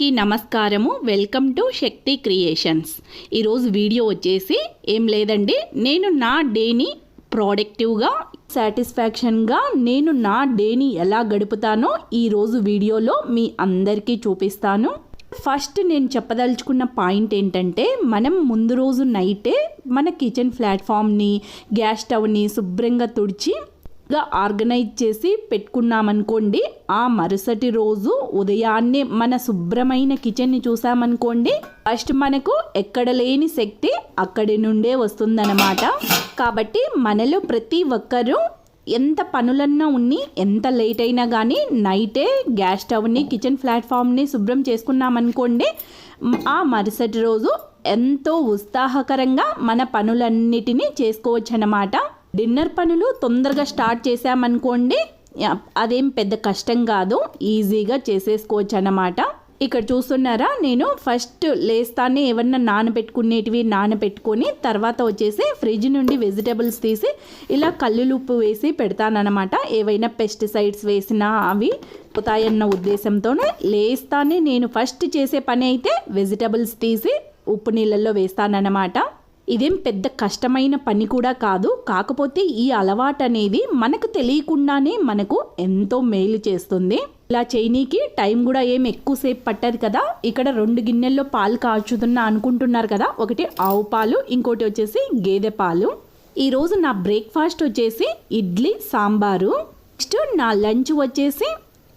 అందరికీ నమస్కారము. Welcome to Shakti creations. ఈరోజు వీడియో వచ్చేసి ఏం లేదండి, నేను నా డేని ప్రొడక్టివ్గా సాటిస్ఫాక్షన్గా నేను నా డేని ఎలా గడుపుతానో ఈరోజు వీడియోలో మీ అందరికీ చూపిస్తాను. ఫస్ట్ నేను చెప్పదలుచుకున్న పాయింట్ ఏంటంటే, మనం ముందు రోజు నైటే మన కిచెన్ ప్లాట్ఫామ్ని, గ్యాస్ స్టవ్ని శుభ్రంగా తుడిచి ఆర్గనైజ్ చేసి పెట్టుకున్నామనుకోండి, ఆ మరుసటి రోజు ఉదయాన్నే మన శుభ్రమైన కిచెన్ని చూసామనుకోండి, ఫస్ట్ మనకు ఎక్కడ లేని శక్తి అక్కడి నుండే వస్తుందన్నమాట. కాబట్టి మనలో ప్రతి ఒక్కరూ ఎంత పనులన్నా ఉన్ని, ఎంత లేట్ అయినా కానీ నైటే గ్యాస్ స్టవ్ని, కిచెన్ ప్లాట్ఫామ్ని శుభ్రం చేసుకున్నామనుకోండి, ఆ మరుసటి రోజు ఎంతో ఉత్సాహకరంగా మన పనులన్నిటినీ చేసుకోవచ్చు అన్నమాట. డిన్నర్ పనులు తొందరగా స్టార్ట్ చేసామనుకోండి, అదేం పెద్ద కష్టం కాదు, ఈజీగా చేసేసుకోవచ్చు అన్నమాట. ఇక్కడ చూస్తున్నారా, నేను ఫస్ట్ లేస్తానే ఏమన్నా నానబెట్టుకునేటివి నానబెట్టుకొని తర్వాత వచ్చేసి ఫ్రిడ్జ్ నుండి వెజిటబుల్స్ తీసి ఇలా కల్లులుప్పు వేసి పెడతానన్నమాట. ఏవైనా పెస్టిసైడ్స్ వేసినా అవి పోతాయన్న ఉద్దేశంతోనే లేస్తానే నేను ఫస్ట్ చేసే పని అయితే వెజిటబుల్స్ తీసి ఉప్పు నీళ్ళల్లో వేస్తానన్నమాట. ఇదేం పెద్ద కష్టమైన పని కూడా కాదు, కాకపోతే ఈ అలవాటు అనేది మనకు తెలియకుండానే మనకు ఎంతో మేలు చేస్తుంది. ఇలా చేయనీకి టైం కూడా ఏం ఎక్కువసేపు పట్టదు కదా. ఇక్కడ 2 గిన్నెల్లో పాలు కాచుతున్నా అనుకుంటున్నారు కదా, ఒకటి ఆవు పాలు, ఇంకోటి వచ్చేసి గేదె పాలు. ఈరోజు నా బ్రేక్ఫాస్ట్ వచ్చేసి ఇడ్లీ సాంబారు. నెక్స్ట్ నా లంచ్ వచ్చేసి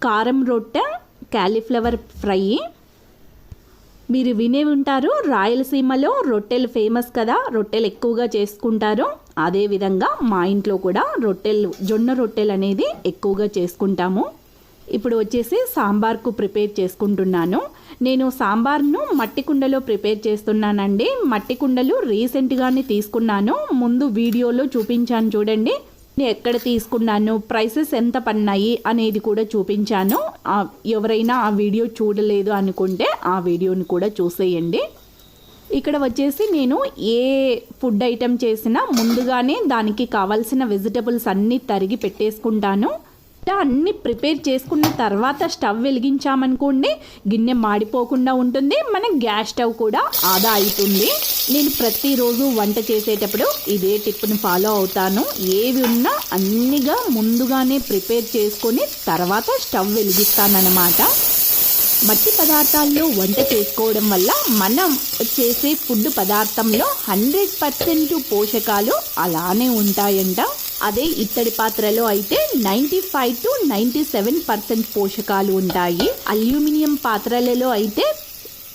కారం రొట్టె, క్యాలీఫ్లవర్ ఫ్రై. మీరు వినే ఉంటారు, రాయలసీమలో రొట్టెలు ఫేమస్ కదా, రొట్టెలు ఎక్కువగా చేసుకుంటారు. అదేవిధంగా మా ఇంట్లో కూడా జొన్న రొట్టెలు అనేది ఎక్కువగా చేసుకుంటాము. ఇప్పుడు వచ్చేసి సాంబార్కు ప్రిపేర్ చేసుకుంటున్నాను. నేను సాంబార్ను మట్టి కుండలో ప్రిపేర్ చేస్తున్నానండి. మట్టి కుండలు రీసెంట్గానే తీసుకున్నాను, ముందు వీడియోలో చూపించాను చూడండి. నేను ఎక్కడ తీసుకున్నాను, ప్రైసెస్ ఎంత పడినాయి అనేది కూడా చూపించాను. ఎవరైనా ఆ వీడియో చూడలేదు అనుకుంటే ఆ వీడియోని కూడా చూసేయండి. ఇక్కడ వచ్చేసి నేను ఏ ఫుడ్ ఐటెం చేసినా ముందుగానే దానికి కావాల్సిన వెజిటబుల్స్ అన్నీ తరిగి పెట్టేసుకుంటాను. అన్నీ ప్రిపేర్ చేసుకున్న తర్వాత స్టవ్ వెలిగించామనుకోండి, గిన్నె మాడిపోకుండా ఉంటుంది, మన గ్యాస్ స్టవ్ కూడా ఆదా అవుతుంది. నేను ప్రతిరోజు వంట చేసేటప్పుడు ఇదే టిప్ని ఫాలో అవుతాను. ఏవి ఉన్నా అన్నిగా ముందుగానే ప్రిపేర్ చేసుకొని తర్వాత స్టవ్ వెలిగిస్తానన్నమాట. మట్టి పదార్థాల్లో వంట చేసుకోవడం వల్ల మనం చేసే ఫుడ్ పదార్థంలో 100% పోషకాలు అలానే ఉంటాయంట. అదే ఇత్తడి పాత్రలో అయితే 95 to 97% పోషకాలు ఉంటాయి. అల్యూమినియం పాత్రలలో అయితే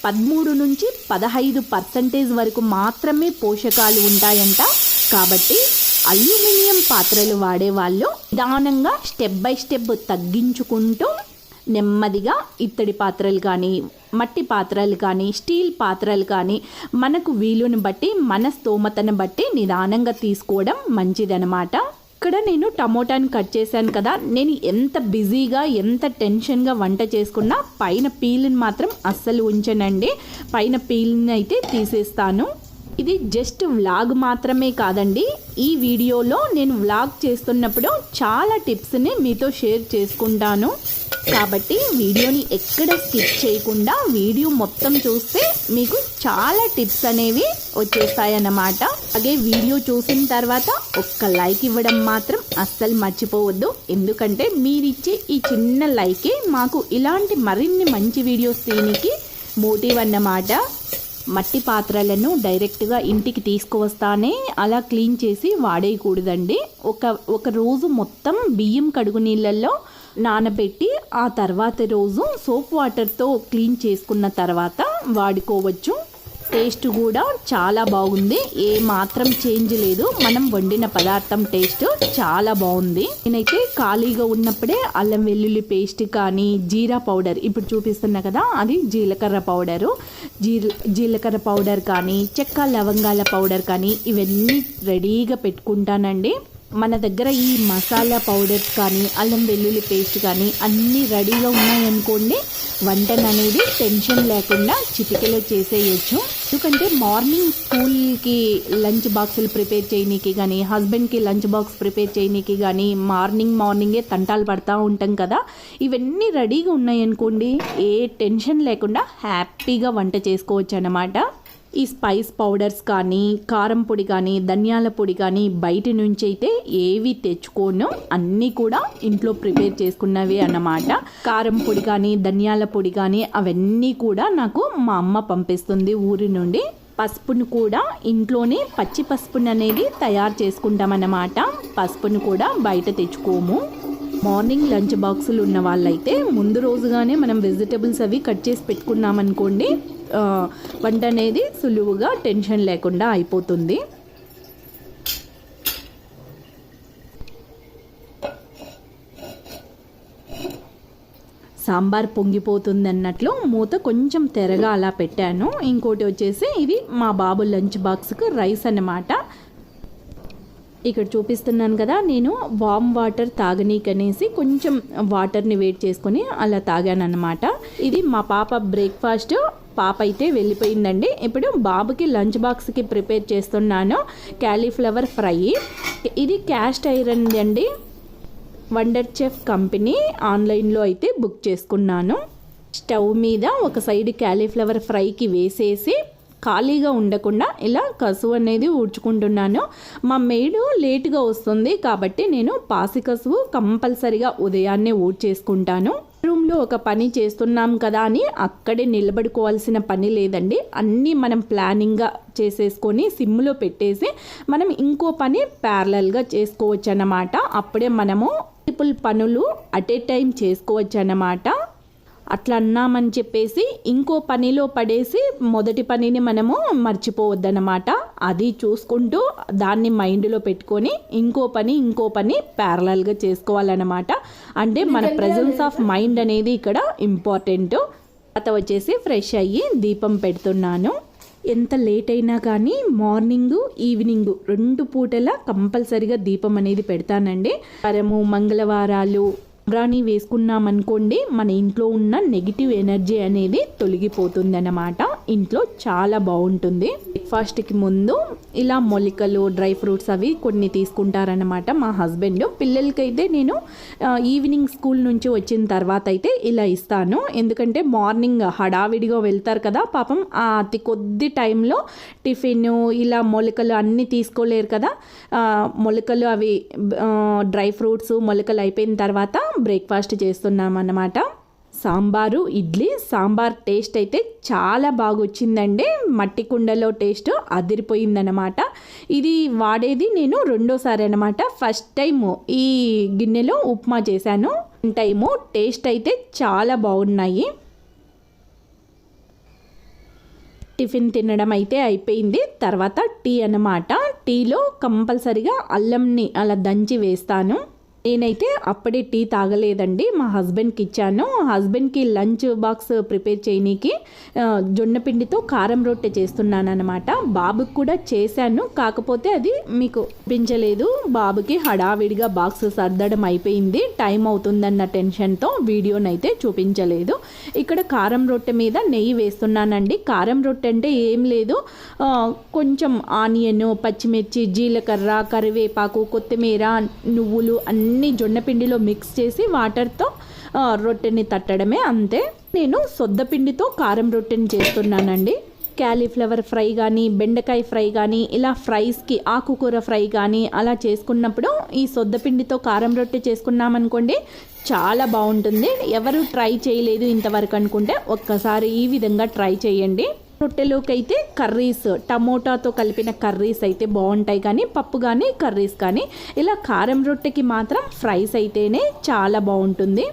13 నుంచి 15% వరకు మాత్రమే పోషకాలు ఉంటాయంట. కాబట్టి అల్యూమినియం పాత్రలు వాడేవాళ్ళు నిదానంగా స్టెప్ బై స్టెప్ తగ్గించుకుంటూ నెమ్మదిగా ఇత్తడి పాత్రలు కానీ, మట్టి పాత్రలు కానీ, స్టీల్ పాత్రలు కానీ మనకు వీలుని బట్టి, మన స్తోమతను బట్టి నిదానంగా తీసుకోవడం మంచిదనమాట. ఇక్కడ నేను టమోటాని కట్ చేశాను కదా, నేను ఎంత బిజీగా ఎంత టెన్షన్గా వంట చేసుకున్నా పైన పీల్ని మాత్రం అస్సలు ఉంచనండి. పైన పీల్ని అయితే తీసేస్తాను. ఇది జస్ట్ వ్లాగ్ మాత్రమే కాదండి, ఈ వీడియోలో నేను వ్లాగ్ చేస్తున్నప్పుడు చాలా టిప్స్ని మీతో షేర్ చేసుకుంటాను. కాబట్టి వీడియోని ఎక్కడ స్కిప్ చేయకుండా వీడియో మొత్తం చూస్తే మీకు చాలా టిప్స్ అనేవి వచ్చేస్తాయన్నమాట. అలాగే వీడియో చూసిన తర్వాత ఒక్క లైక్ ఇవ్వడం మాత్రం అస్సలు మర్చిపోవద్దు, ఎందుకంటే మీరిచ్చే ఈ చిన్న లైకే మాకు ఇలాంటి మరిన్ని మంచి వీడియోస్ తీయడానికి మోటివ్ అన్నమాట. మట్టి పాత్రలను డైరెక్ట్గా ఇంటికి తీసుకువస్తానే అలా క్లీన్ చేసి వాడేయకూడదండి. ఒక రోజు మొత్తం బియ్యం కడుగు నీళ్ళల్లో నానబెట్టి ఆ తర్వాత రోజు సోప్ వాటర్తో క్లీన్ చేసుకున్న తర్వాత వాడుకోవచ్చు. టేస్ట్ కూడా చాలా బాగుంది, ఏ మాత్రం చేంజ్ లేదు. మనం వండిన పదార్థం టేస్ట్ చాలా బాగుంది. నేనైతే ఖాళీగా ఉన్నప్పుడే అల్లం వెల్లుల్లి పేస్ట్ కానీ, జీరా పౌడర్ ఇప్పుడు చూపిస్తున్నా కదా, అది జీలకర్ర పౌడరు, జీలకర్ర పౌడర్ కానీ, చెక్క లవంగాల పౌడర్ కానీ ఇవన్నీ రెడీగా పెట్టుకుంటానండి. మన దగ్గర ఈ మసాలా పౌడర్స్ కానీ అల్లం వెల్లుల్లి పేస్ట్ కానీ అన్నీ రెడీగా ఉన్నాయనుకోండి, వంటను అనేది టెన్షన్ లేకుండా చిటికెలో చేసేయచ్చు. ఎందుకంటే మార్నింగ్ స్కూల్కి లంచ్ బాక్సులు ప్రిపేర్ చేయనీకి కానీ, హస్బెండ్కి లంచ్ బాక్స్ ప్రిపేర్ చేయనీకి కానీ మార్నింగే తంటాలు పడతా ఉంటాం కదా. ఇవన్నీ రెడీగా ఉన్నాయనుకోండి, ఏ టెన్షన్ లేకుండా హ్యాపీగా వంట చేసుకోవచ్చు అన్నమాట. ఈ స్పైస్ పౌడర్స్ కానీ, కారం పొడి కానీ, ధనియాల పొడి కానీ బయట నుంచి అయితే ఏవి తెచ్చుకోను, అన్నీ కూడా ఇంట్లో ప్రిపేర్ చేసుకున్నవి అన్నమాట. కారం పొడి కానీ, ధనియాల పొడి కానీ అవన్నీ కూడా నాకు మా అమ్మ పంపిస్తుంది ఊరి నుండి. పసుపును కూడా ఇంట్లోనే పచ్చి పసుపును అనేది తయారు చేసుకుంటామన్నమాట. పసుపును కూడా బయట తెచ్చుకోము. మార్నింగ్ లంచ్ బాక్సులు ఉన్న వాళ్ళైతే ముందు రోజుగానే మనం వెజిటబుల్స్ అవి కట్ చేసి పెట్టుకున్నామనుకోండి, వంట అనేది సులువుగా టెన్షన్ లేకుండా అయిపోతుంది. సాంబార్ పొంగిపోతుంది అన్నట్లు మూత కొంచెం తెరగా అలా పెట్టాను. ఇంకోటి వచ్చేసి ఇది మా బాబు లంచ్ బాక్స్కి రైస్ అన్నమాట. ఇక్కడ చూపిస్తున్నాను కదా, నేను వామ్ వాటర్ తాగనీకనేసి కొంచెం వాటర్ని వేడి చేసుకొని అలా తాగాను అన్నమాట. ఇది మా పాప బ్రేక్ఫాస్ట్. పాప అయితే వెళ్ళిపోయిందండి. ఇప్పుడు బాబుకి లంచ్ బాక్స్కి ప్రిపేర్ చేస్తున్నాను క్యాలీఫ్లవర్ ఫ్రై. ఇది క్యాస్ట్ ఐరన్ అండి, వండర్ చెఫ్ కంపెనీ. ఆన్లైన్లో అయితే బుక్ చేసుకున్నాను. స్టవ్ మీద ఒక సైడ్ క్యాలీఫ్లవర్ ఫ్రైకి వేసేసి ఖాళీగా ఉండకుండా ఇలా కసువు అనేది ఊడ్చుకుంటున్నాను. మా మేడు లేటుగా వస్తుంది కాబట్టి నేను పాసి కసువు కంపల్సరిగా ఉదయాన్నే ఊడ్చేసుకుంటాను. రూమ్లో ఒక పని చేస్తున్నాం కదా అని అక్కడే నిలబడుకోవాల్సిన పని లేదండి. అన్నీ మనం ప్లానింగ్గా చేసేసుకొని సిమ్లో పెట్టేసి మనం ఇంకో పని ప్యారలల్గా చేసుకోవచ్చు అన్నమాట. అప్పుడే మనము మల్టిపుల్ పనులు అట్ ఏ టైం చేసుకోవచ్చు అన్నమాట. అట్లా అన్నామని చెప్పేసి ఇంకో పనిలో పడేసి మొదటి పనిని మనము మర్చిపోవద్దన్నమాట. అది చూసుకుంటూ దాన్ని మైండ్లో పెట్టుకొని ఇంకో పని ప్యారలల్గా చేసుకోవాలన్నమాట. అంటే మన ప్రెజెన్స్ ఆఫ్ మైండ్ అనేది ఇక్కడ ఇంపార్టెంట్. తర్వాత వచ్చేసి ఫ్రెష్ అయ్యి దీపం పెడుతున్నాను. ఎంత లేట్ అయినా కానీ మార్నింగ్ ఈవినింగ్ 2 పూటల కంపల్సరిగా దీపం అనేది పెడతానండి. వారము మంగళవారాలు రాణి వేసుకున్నామనుకోండి, మన ఇంట్లో ఉన్న నెగిటివ్ ఎనర్జీ అనేది తొలగిపోతుంది అన్నమాట. ఇంట్లో చాలా బాగుంటుంది. బ్రేక్ఫాస్ట్కి ముందు ఇలా మొలికలు, డ్రై ఫ్రూట్స్ అవి కొన్ని తీసుకుంటారనమాట మా హస్బెండ్. పిల్లలకైతే నేను ఈవినింగ్ స్కూల్ నుంచి వచ్చిన తర్వాత అయితే ఇలా ఇస్తాను. ఎందుకంటే మార్నింగ్ హడావిడిగా వెళ్తారు కదా, పాపం ఆ అతి కొద్ది టైంలో టిఫిన్ ఇలా మొలికలు అన్నీ తీసుకోలేరు కదా. మొలికలు అవి డ్రై ఫ్రూట్స్ మొలికలు అయిపోయిన తర్వాత బ్రేక్ఫాస్ట్ చేస్తున్నాం అన్నమాట. సాంబారు, ఇడ్లీ. సాంబార్ టేస్ట్ అయితే చాలా బాగా వచ్చిందండి. మట్టి కుండలో టేస్ట్ అదిరిపోయిందనమాట. ఇది వాడేది నేను 2వ అనమాట. ఫస్ట్ టైము ఈ గిన్నెలో ఉప్మా చేశాను. టైము టేస్ట్ అయితే చాలా బాగున్నాయి. టిఫిన్ తినడం అయితే అయిపోయింది. తర్వాత టీ అన్నమాట. టీలో కంపల్సరిగా అల్లంని అలా దంచి వేస్తాను. నేనైతే అప్పుడే టీ తాగలేదండి, మా హస్బెండ్కి ఇచ్చాను. హస్బెండ్కి లంచ్ బాక్స్ ప్రిపేర్ చేయనీకి జొన్న పిండితో కారం రొట్టె చేస్తున్నాను అనమాట. బాబుకి కూడా చేశాను, కాకపోతే అది మీకు పించలేదు. బాబుకి హడావిడిగా బాక్స్ సర్దడం అయిపోయింది, టైం అవుతుందన్న టెన్షన్తో వీడియోనైతే చూపించలేదు. ఇక్కడ కారం రొట్టె మీద నెయ్యి వేస్తున్నానండి. కారం రొట్టె అంటే ఏం లేదు, కొంచెం ఆనియన్, పచ్చిమిర్చి, జీలకర్ర, కరివేపాకు, కొత్తిమీర, నువ్వులు అన్నీ జొన్నపిండిలో మిక్స్ చేసి వాటర్తో రొట్టెని తట్టడమే, అంతే. నేను సొద్దపిండితో కారం రొట్టెని చేస్తున్నానండి. క్యాలీఫ్లవర్ ఫ్రై కానీ, బెండకాయ ఫ్రై కానీ, ఇలా ఫ్రైస్కి ఆకుకూర ఫ్రై కానీ అలా చేసుకున్నప్పుడు ఈ సొద్దపిండితో కారం రొట్టె చేసుకున్నామనుకోండి చాలా బాగుంటుంది. ఎవరు ట్రై చేయలేదు ఇంతవరకు అనుకుంటే ఒక్కసారి ఈ విధంగా ట్రై చేయండి. రొట్టెలోకి అయితే కర్రీస్, టమోటాతో కలిపిన కర్రీస్ అయితే బాగుంటాయి, కానీ పప్పు కానీ కర్రీస్ కానీ. ఇలా కారం రొట్టెకి మాత్రం ఫ్రైస్ అయితేనే చాలా బాగుంటుంది.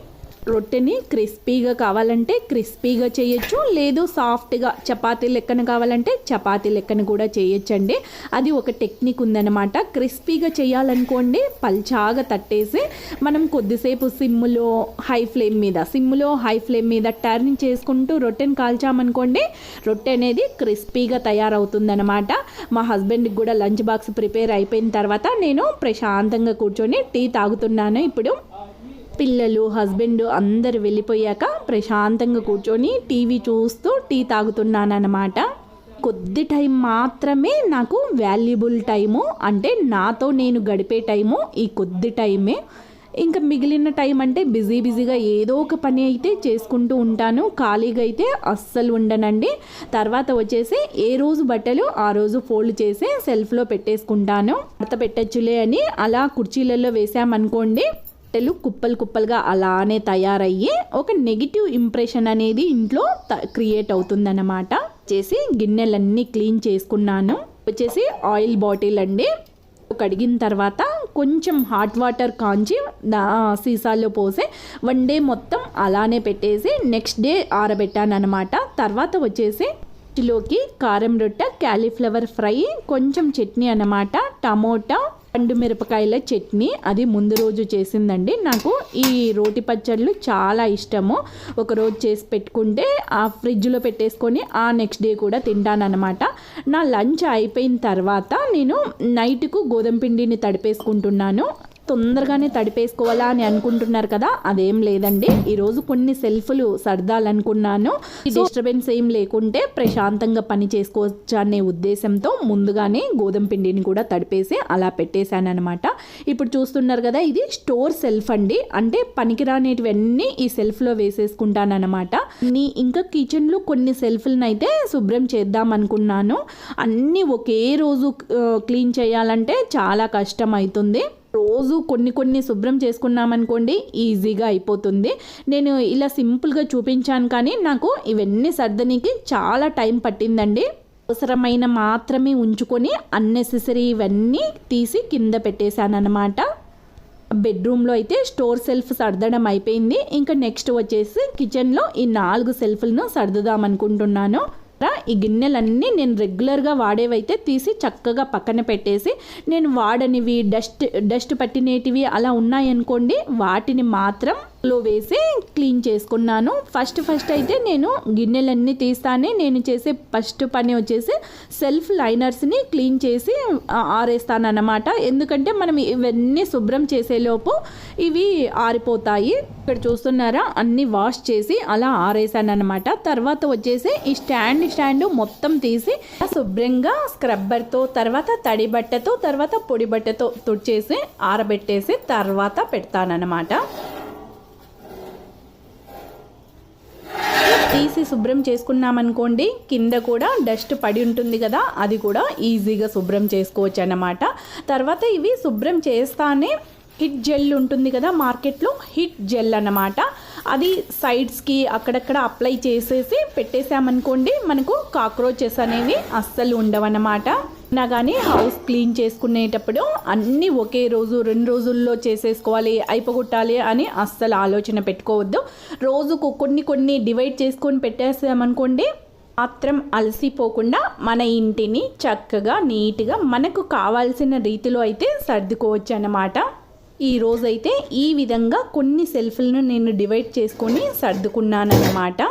రొట్టెని క్రిస్పీగా కావాలంటే క్రిస్పీగా చేయొచ్చు, లేదు సాఫ్ట్గా చపాతీ లెక్కన కావాలంటే చపాతీ లెక్కన కూడా చేయొచ్చండి. అది ఒక టెక్నిక్ ఉందన్నమాట. క్రిస్పీగా చేయాలనుకోండి పల్చాగా తట్టేసి మనం కొద్దిసేపు సిమ్లో హై ఫ్లేమ్ మీద టర్న్ చేసుకుంటూ రొట్టెని కాల్చామనుకోండి, రొట్టె అనేది క్రిస్పీగా తయారవుతుందన్నమాట. మా హస్బెండ్కి కూడా లంచ్ బాక్స్ ప్రిపేర్ అయిపోయిన తర్వాత నేను ప్రశాంతంగా కూర్చొని టీ తాగుతున్నాను. ఇప్పుడు పిల్లలు హస్బెండ్ అందరు వెళ్ళిపోయాక ప్రశాంతంగా కూర్చొని టీవీ చూస్తూ టీ తాగుతున్నాను అన్నమాట. కొద్ది టైం మాత్రమే నాకు వాల్యుబుల్ టైము, అంటే నాతో నేను గడిపే టైము ఈ కొద్ది టైమే. ఇంకా మిగిలిన టైం అంటే బిజీగా ఏదో ఒక పని అయితే చేసుకుంటూ ఉంటాను. ఖాళీగా అయితే అస్సలు ఉండనండి. తర్వాత వచ్చేసి ఏ రోజు బట్టలు ఆ రోజు ఫోల్డ్ చేసి సెల్ఫ్లో పెట్టేసుకుంటాను. మడత పెట్టచ్చులే అని అలా కుర్చీలలో వేసామనుకోండి, బట్టలు కుప్పలుగా అలానే తయారయ్యి ఒక నెగిటివ్ ఇంప్రెషన్ అనేది ఇంట్లో క్రియేట్ అవుతుందన్నమాట. చేసి గిన్నెలన్నీ క్లీన్ చేసుకున్నాను. వచ్చేసి ఆయిల్ బాటిల్ అండి. కడిగిన తర్వాత కొంచెం హాట్ వాటర్ కాంచి సీసాల్లో పోసి 1 డే మొత్తం అలానే పెట్టేసి నెక్స్ట్ డే ఆరబెట్టాను అనమాట. తర్వాత వచ్చేసి లోకి కారం రొట్టె, క్యాలీఫ్లవర్ ఫ్రై, కొంచెం చట్నీ అన్నమాట, టమోటా, పండు మిరపకాయల చట్నీ, అది ముందు రోజు చేసిందండి. నాకు ఈ రోటి పచ్చళ్ళు చాలా ఇష్టము. ఒకరోజు చేసి పెట్టుకుంటే ఆ ఫ్రిడ్జ్లో పెట్టేసుకొని ఆ నెక్స్ట్ డే కూడా తింటానన్నమాట. నా లంచ్ అయిపోయిన తర్వాత నేను నైట్కు గోధుమ పిండిని తడిపేసుకుంటున్నాను. తొందరగానే తడిపేసుకోవాలా అని అనుకుంటున్నారు కదా, అదేం లేదండి. ఈరోజు కొన్ని సెల్ఫ్లు సర్దాలనుకున్నాను. డిస్టర్బెన్స్ ఏం లేకుంటే ప్రశాంతంగా పని చేసుకోవచ్చు అనే ఉద్దేశంతో ముందుగానే గోధుమ పిండిని కూడా తడిపేసి అలా పెట్టేశాను అనమాట. ఇప్పుడు చూస్తున్నారు కదా, ఇది స్టోర్ సెల్ఫ్ అండి. అంటే పనికిరానేటివన్నీ ఈ సెల్ఫ్లో వేసేసుకుంటానమాట. ఇంకా కిచెన్లో కొన్ని సెల్ఫ్లను అయితే శుభ్రం చేద్దాం అనుకున్నాను. అన్నీ ఒకే రోజు క్లీన్ చేయాలంటే చాలా కష్టం అవుతుంది. రోజు కొన్ని శుభ్రం చేసుకున్నామనుకోండి ఈజీగా అయిపోతుంది. నేను ఇలా సింపుల్గా చూపించాను, కానీ నాకు ఇవన్నీ సర్దనికి చాలా టైం పట్టిందండి. అవసరమైన మాత్రమే ఉంచుకొని అన్నెసెసరీ ఇవన్నీ తీసి కింద పెట్టేశాను అనమాట. బెడ్రూమ్లో అయితే స్టోర్ సెల్ఫ్ సర్దడం అయిపోయింది. ఇంకా నెక్స్ట్ వచ్చేసి కిచెన్లో ఈ 4 సెల్ఫ్లను సర్దుదాం అనుకుంటున్నాను. ఈ గిన్నెలన్నీ నేను రెగ్యులర్గా వాడేవైతే తీసి చక్కగా పక్కన పెట్టేసి, నేను వాడనివి డస్ట్ పట్టినేటివి అలా ఉన్నాయనుకోండి, వాటిని మాత్రం లో వేసి క్లీన్ చేసుకున్నాను. ఫస్ట్ అయితే నేను గిన్నెలన్నీ తీస్తానే నేను చేసే ఫస్ట్ పని వచ్చేసి సెల్ఫ్ లైనర్స్ని క్లీన్ చేసి ఆరేస్తానన్నమాట. ఎందుకంటే మనం ఇవన్నీ శుభ్రం చేసేలోపు ఇవి ఆరిపోతాయి. ఇక్కడ చూస్తున్నారా, అన్నీ వాష్ చేసి అలా ఆరేసానన్నమాట. తర్వాత వచ్చేసి ఈ స్టాండ్ మొత్తం తీసి శుభ్రంగా స్క్రబ్బర్తో, తర్వాత తడి బట్టతో, తర్వాత పొడి బట్టతో తుడిచేసి ఆరబెట్టేసి తర్వాత పెడతానన్నమాట. తీసి శుభ్రం చేసుకున్నామనుకోండి, కింద కూడా డస్ట్ పడి ఉంటుంది కదా, అది కూడా ఈజీగా శుభ్రం చేసుకోవచ్చు అన్నమాట. తర్వాత ఇవి శుభ్రం చేస్తానే హిట్ జెల్ ఉంటుంది కదా మార్కెట్లో, హిట్ జెల్ అన్నమాట. అది సైడ్స్కి అక్కడక్కడ అప్లై చేసేసి పెట్టేసామనుకోండి, మనకు కాక్రోచెస్ అనేవి అస్సలు ఉండవన్నమాట. నా కానీ హౌస్ క్లీన్ చేసుకునేటప్పుడు అన్నీ ఒకే రోజు 2 రోజుల్లో చేసేసుకోవాలి, అయిపోగొట్టాలి అని అస్సలు ఆలోచన పెట్టుకోవద్దు. రోజుకు కొన్ని డివైడ్ చేసుకొని పెట్టేసామనుకోండి, మాత్రం అలసిపోకుండా మన ఇంటిని చక్కగా నీట్గా మనకు కావాల్సిన రీతిలో అయితే సర్దుకోవచ్చు అన్నమాట. ఈ రోజైతే ఈ విధంగా కొన్ని సెల్ఫ్లను నేను డివైడ్ చేసుకొని సర్దుకున్నానన్నమాట.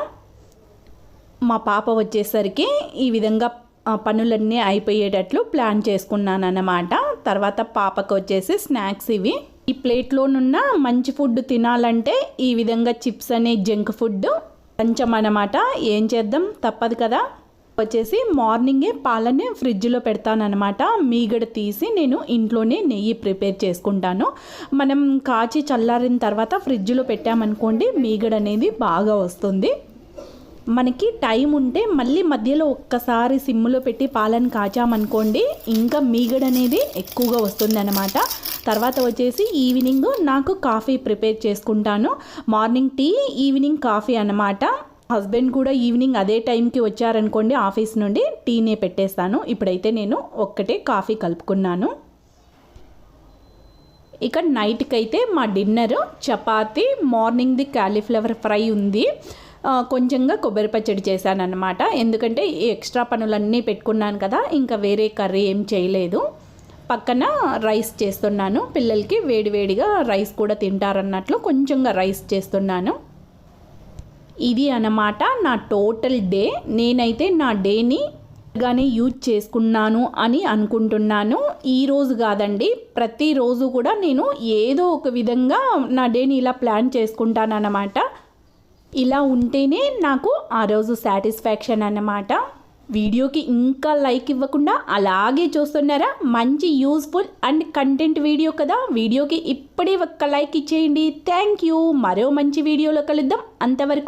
మా పాప వచ్చేసరికి ఈ విధంగా పనులన్నీ అయిపోయేటట్లు ప్లాన్ చేసుకున్నానన్నమాట. తర్వాత పాపకు వచ్చేసి స్నాక్స్ ఇవి. ఈ ప్లేట్లోనున్న మంచి ఫుడ్ తినాలంటే ఈ విధంగా చిప్స్ అనే జంక్ ఫుడ్ కొంచెం అన్నమాట. ఏం చేద్దాం, తప్పదు కదా. వచ్చేసి మార్నింగే పాలని ఫ్రిడ్జ్లో పెడతానన్నమాట. మీగడ తీసి నేను ఇంట్లోనే నెయ్యి ప్రిపేర్ చేసుకుంటాను. మనం కాచి చల్లారిన తర్వాత ఫ్రిడ్జ్లో పెట్టామనుకోండి, మీగడ అనేది బాగా వస్తుంది. మనకి టైం ఉంటే మళ్ళీ మధ్యలో ఒక్కసారి సిమ్లో పెట్టి పాలను కాచామనుకోండి, ఇంకా మీగడ అనేది ఎక్కువగా వస్తుంది అన్నమాట. తర్వాత వచ్చేసి ఈవినింగ్ నాకు కాఫీ ప్రిపేర్ చేసుకుంటాను. మార్నింగ్ టీ, ఈవినింగ్ కాఫీ అన్నమాట. హస్బెండ్ కూడా ఈవినింగ్ అదే టైంకి వచ్చారనుకోండి ఆఫీస్ నుండి, టీనే పెట్టేస్తాను. ఇప్పుడైతే నేను ఒక్కటే కాఫీ కలుపుకున్నాను. ఇక నైట్కి అయితే మా డిన్నర్ చపాతి, మార్నింగ్ది క్యాలీఫ్లవర్ ఫ్రై ఉంది, కొంచెంగా కొబ్బరి పచ్చడి చేశాను అన్నమాట. ఎందుకంటే ఈ ఎక్స్ట్రా పనులన్నీ పెట్టుకున్నాను కదా, ఇంకా వేరే కర్రీ ఏం చేయలేదు. పక్కన రైస్ చేస్తున్నాను, పిల్లలకి వేడివేడిగా రైస్ కూడా తింటారన్నట్లు కొంచెంగా రైస్ చేస్తున్నాను. ఇది అన్నమాట నా టోటల్ డే. నేనైతే నా డేని గానే యూజ్ చేసుకున్నాను అని అనుకుంటున్నాను. ఈరోజు కాదండి, ప్రతిరోజు కూడా నేను ఏదో ఒక విధంగా నా డేని ఇలా ప్లాన్ చేసుకుంటానన్నమాట. ఇలా ఉంటేనే నాకు ఆ రోజు సాటిస్ఫాక్షన్ అన్నమాట. వీడియోకి ఇంకా లైక్ ఇవ్వకుండా అలాగే చూస్తున్నారా? మంచి యూస్ఫుల్ అండ్ కంటెంట్ వీడియో కదా, వీడియోకి ఇప్పుడే ఒక్క లైక్ ఇచ్చేయండి. Thank you. మరో మంచి వీడియోలో కలుద్దాం. అంతవరకు